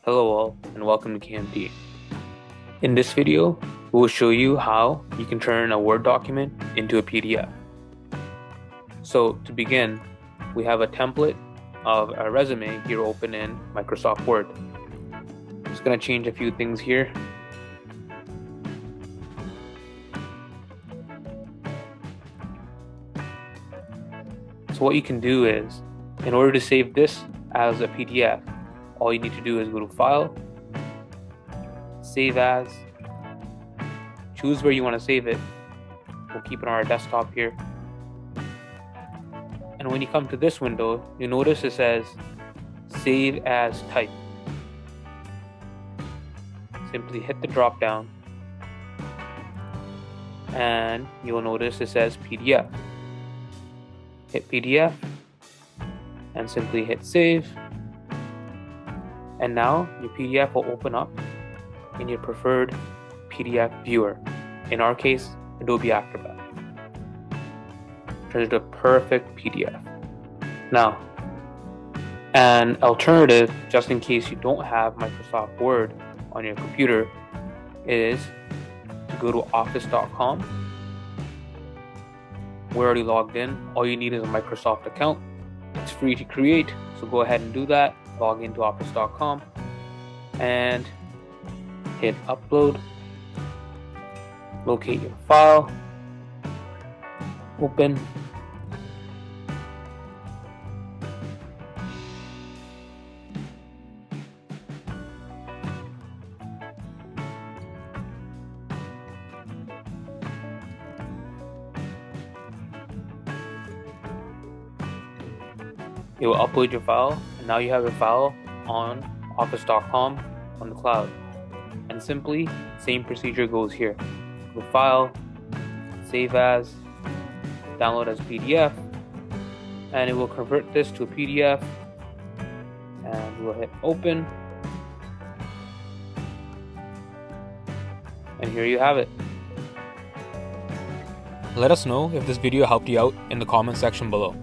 Hello all and welcome to KMD. In this video, we will show you how you can turn a Word document into a PDF. So to begin, we have a template of a resume here open in Microsoft Word. I'm just going to change a few things here. So what you can do is, in order to save this as a PDF, all you need to do is go to File, Save As, choose where you want to save it. We'll keep it on our desktop here. And when you come to this window, you notice it says Save As Type. Simply hit the drop down and you will notice it says PDF. Hit PDF and simply hit Save. And now your PDF will open up in your preferred PDF viewer. In our case, Adobe Acrobat. Turns into a perfect PDF. Now, an alternative, just in case you don't have Microsoft Word on your computer, is to go to office.com. We're already logged in. All you need is a Microsoft account. It's free to create, so go ahead and do that. Log into office.com and hit upload. Locate your file, open, it will upload your file, and now you have your file on office.com on the cloud. And simply, same procedure goes here. Go File, Save As, download as PDF, and it will convert this to a PDF, and we'll hit Open, and here you have it. Let us know if this video helped you out in the comment section below.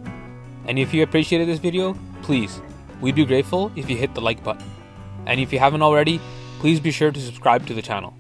And if you appreciated this video, please, we'd be grateful if you hit the like button. And if you haven't already, please be sure to subscribe to the channel.